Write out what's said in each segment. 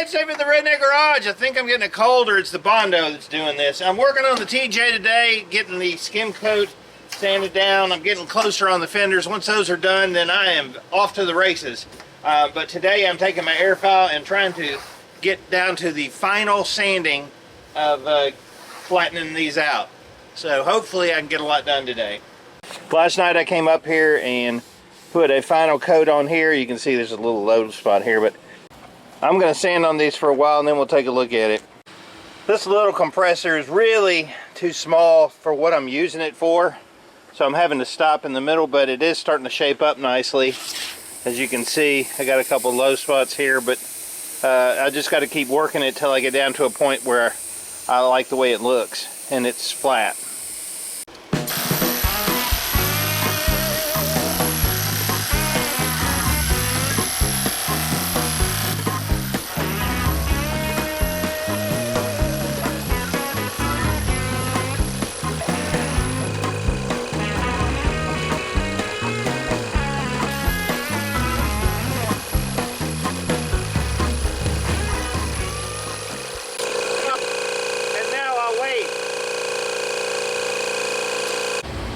it's David the Redneck Garage. I think I'm getting a cold, or it's the Bondo that's doing this. I'm working on the TJ today, getting the skim coat sanded down. I'm getting closer on the fenders. Once those are done, then I am off to the races. But today I'm taking my air file and trying to get down to the final sanding of flattening these out. So hopefully I can get a lot done today. Last night I came up here and put a final coat on here. You can see there's a little low spot here, but I'm going to sand on these for a while and then we'll take a look at it. This little compressor is really too small for what I'm using it for, so I'm having to stop in the middle, but it is starting to shape up nicely. As you can see, I got a couple low spots here, but I just got to keep working it till I get down to a point where I like the way it looks and it's flat.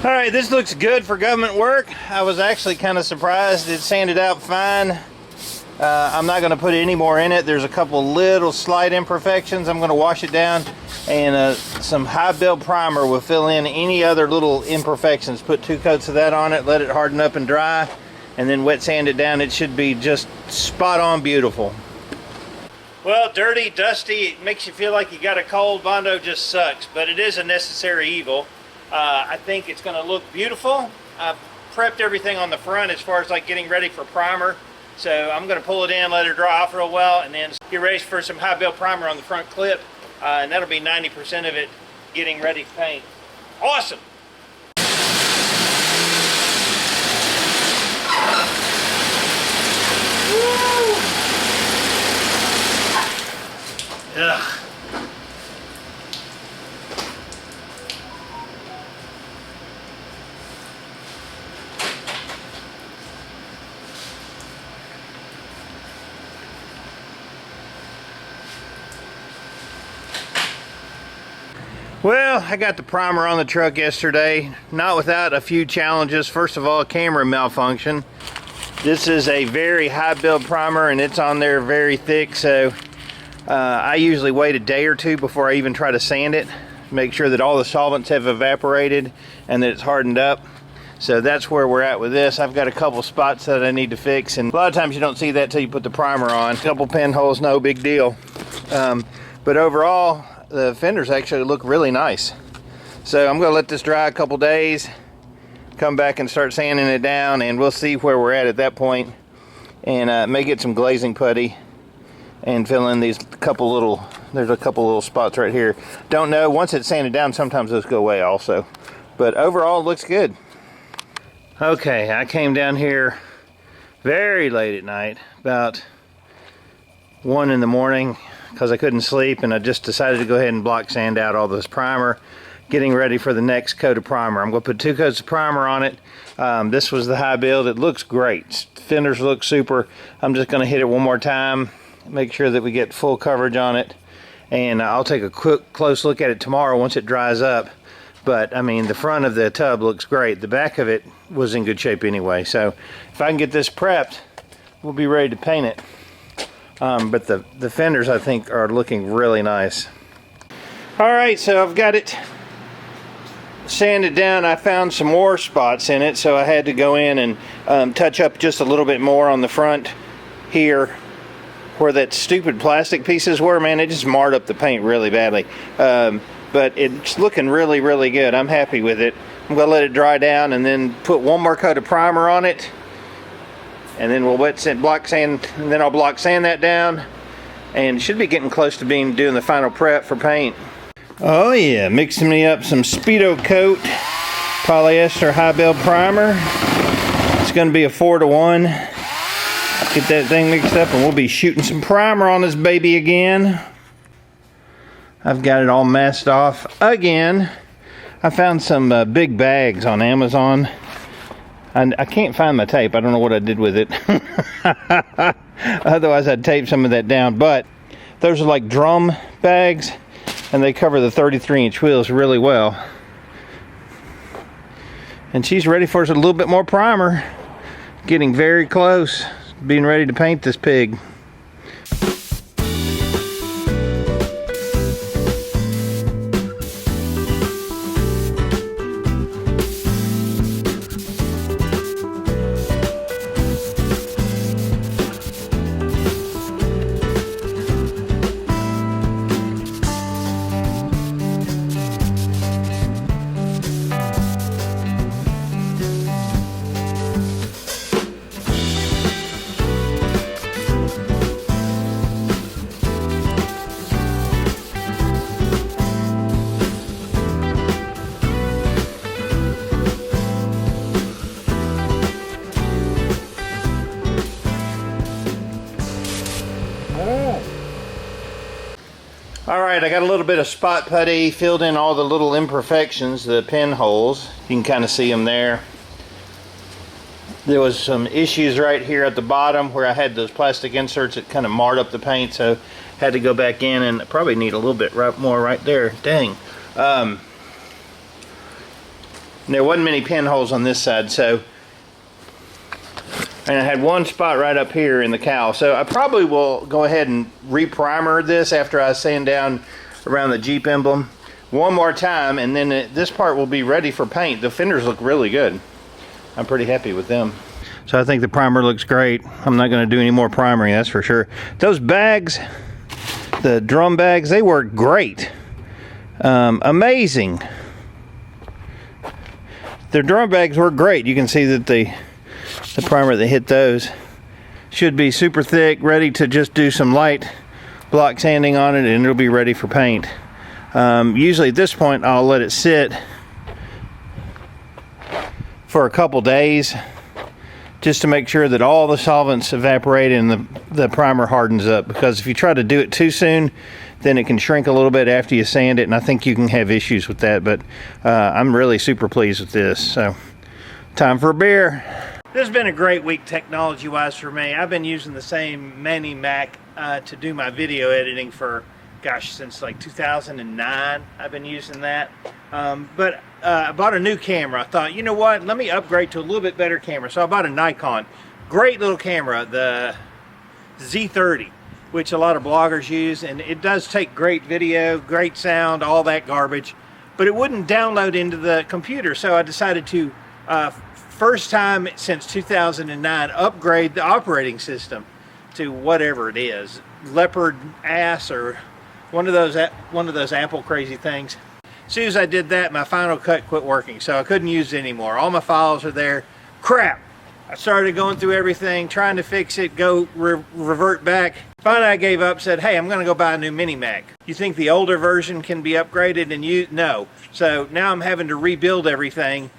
Alright, this looks good for government work. I was actually kind of surprised. It sanded out fine. I'm not going to put any more in it. There's a couple little slight imperfections. I'm going to wash it down, and some high build primer will fill in any other little imperfections. Put 2 coats of that on it, let it harden up and dry, and then wet sand it down. It should be just spot on beautiful. Well, dirty, dusty, it makes you feel like you got a cold. Bondo just sucks, but it is a necessary evil. I think it's going to look beautiful. I've prepped everything on the front as far as like getting ready for primer. So I'm going to pull it in, let it dry off real well, and then get ready for some high build primer on the front clip. And that'll be 90% of it getting ready to paint. Awesome! Woo! Ugh. Well, I got the primer on the truck yesterday, not without a few challenges. First of all, camera malfunction. This is a very high build primer and it's on there very thick, so I usually wait a day or two before I even try to sand it. Make sure that all the solvents have evaporated and that it's hardened up. So that's where we're at with this. I've got a couple spots that I need to fix, and a lot of times you don't see that till you put the primer on. A couple pinholes, no big deal. But overall, the fenders actually look really nice. So I'm going to let this dry a couple days, come back and start sanding it down, and we'll see where we're at that point. And may get some glazing putty and fill in these couple little, there's a couple little spots right here. Don't know, once it's sanded down, sometimes those go away also. But overall, it looks good. Okay, I came down here very late at night, about 1 in the morning, because I couldn't sleep, and I just decided to go ahead and block sand out all this primer, getting ready for the next coat of primer. I'm going to put 2 coats of primer on it. This was the high build. It looks great. Fenders look super. I'm just going to hit it one more time, make sure that we get full coverage on it, and I'll take a quick close look at it tomorrow once it dries up. But I mean, the front of the tub looks great. The back of it was in good shape anyway, so if I can get this prepped, we'll be ready to paint it. But the fenders, I think, are looking really nice. Alright, so I've got it sanded down. I found some more spots in it, so I had to go in and touch up just a little bit more on the front here where that stupid plastic pieces were. Man, it just marred up the paint really badly. But it's looking really, really good. I'm happy with it. I'm going to let it dry down and then put one more coat of primer on it. And then we'll wet sand, block sand, and then I'll block sand that down, and should be getting close to doing the final prep for paint. Oh yeah, mixing me up some Speedokote polyester high build primer. It's going to be a 4-to-1. Get that thing mixed up, and we'll be shooting some primer on this baby again. I've got it all masked off again. I found some big bags on Amazon. I can't find my tape. I don't know what I did with it. Otherwise I'd tape some of that down, but Those are like drum bags, and they cover the 33-inch wheels really well. And she's ready for us a little bit more primer. Getting very close, being ready to paint this pig. Alright, I got a little bit of spot putty, filled in all the little imperfections, the pinholes. You can kind of see them there. There was some issues right here at the bottom where I had those plastic inserts that kind of marred up the paint, so had to go back in, and I probably need a little bit more right there. Dang. There wasn't many pinholes on this side, so, and I had one spot right up here in the cowl, so I probably will go ahead and re-primer this after I sand down around the Jeep emblem one more time, and then this part will be ready for paint. The fenders look really good. I'm pretty happy with them. So I think the primer looks great. I'm not going to do any more primering, that's for sure. Those bags, the drum bags, they work great. Amazing. Their drum bags work great. You can see that the primer that hit those should be super thick, ready to just do some light block sanding on it, and it'll be ready for paint. Usually at this point I'll let it sit for a couple days just to make sure that all the solvents evaporate and the primer hardens up, because if you try to do it too soon, then it can shrink a little bit after you sand it, and I think you can have issues with that. But I'm really super pleased with this. So time for a beer. This has been a great week technology-wise for me. I've been using the same Mini Mac to do my video editing for, gosh, since like 2009. I've been using that. But I bought a new camera. I thought, you know what, let me upgrade to a little bit better camera. So I bought a Nikon. Great little camera, the Z30, which a lot of bloggers use. And it does take great video, great sound, all that garbage. But it wouldn't download into the computer. So I decided to first time since 2009 upgrade the operating system to whatever it is, Leopard Ass or one of those Apple crazy things. As soon as I did that, my Final Cut quit working, so I couldn't use it anymore. All my files are there. Crap! I started going through everything, trying to fix it, revert back. Finally I gave up, said, hey, I'm gonna go buy a new Mini Mac. You think the older version can be upgraded and you? No. So now I'm having to rebuild everything.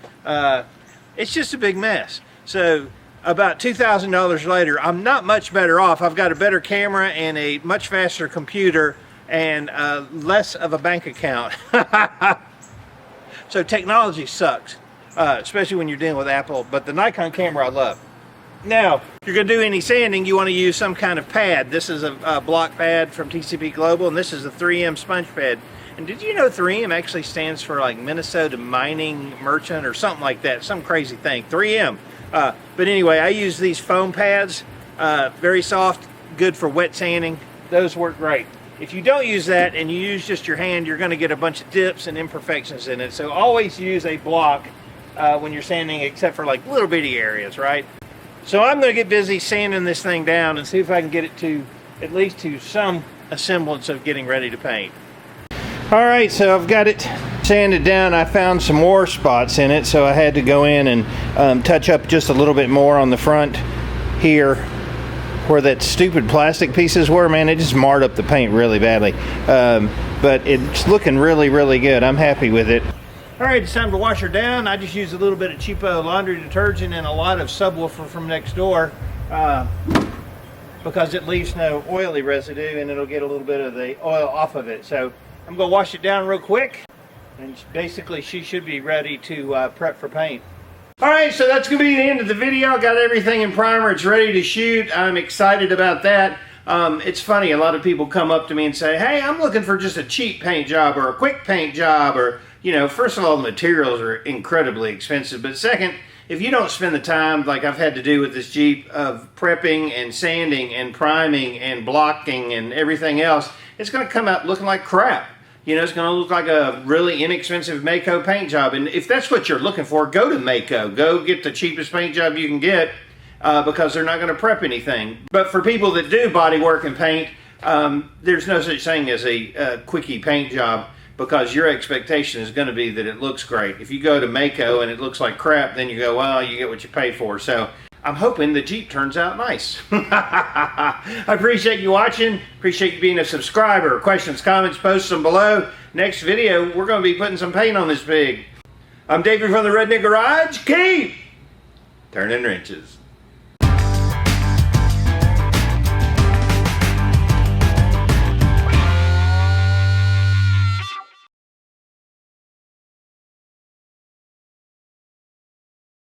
It's just a big mess. So about $2,000 later, I'm not much better off. I've got a better camera and a much faster computer and less of a bank account. So technology sucks, especially when you're dealing with Apple, but the Nikon camera I love. Now, if you're gonna do any sanding, you wanna use some kind of pad. This is a block pad from TCP Global, and this is a 3M sponge pad. And did you know 3M actually stands for like Minnesota Mining Merchant or something like that, some crazy thing, 3M. But anyway, I use these foam pads, very soft, good for wet sanding. Those work great. If you don't use that and you use just your hand, you're gonna get a bunch of dips and imperfections in it. So always use a block when you're sanding, except for like little bitty areas, right? So I'm gonna get busy sanding this thing down and see if I can get it to at least to some semblance of getting ready to paint. Alright, so I've got it sanded down. I found some more spots in it, so I had to go in and touch up just a little bit more on the front here where that stupid plastic pieces were. Man, it just marred up the paint really badly. But it's looking really, really good. I'm happy with it. Alright, it's time to wash her down. I just used a little bit of cheapo laundry detergent and a lot of subwoofer from next door because it leaves no oily residue and it'll get a little bit of the oil off of it. So I'm going to wash it down real quick, and basically she should be ready to prep for paint. Alright, so that's going to be the end of the video. I got everything in primer. It's ready to shoot. I'm excited about that. It's funny, a lot of people come up to me and say, hey, I'm looking for just a cheap paint job or a quick paint job, or, you know, first of all, the materials are incredibly expensive, but second, if you don't spend the time like I've had to do with this Jeep of prepping and sanding and priming and blocking and everything else, it's going to come out looking like crap. You know, it's going to look like a really inexpensive Maaco paint job. And if that's what you're looking for, go to Maaco. Go get the cheapest paint job you can get because they're not going to prep anything. But for people that do body work and paint, there's no such thing as a quickie paint job, because your expectation is going to be that it looks great. If you go to Maaco and it looks like crap, then you go, well, you get what you paid for. So I'm hoping the Jeep turns out nice. I appreciate you watching. Appreciate you being a subscriber. Questions, comments, post them below. Next video, we're going to be putting some paint on this pig. I'm David from the Redneck Garage. Keep turning wrenches.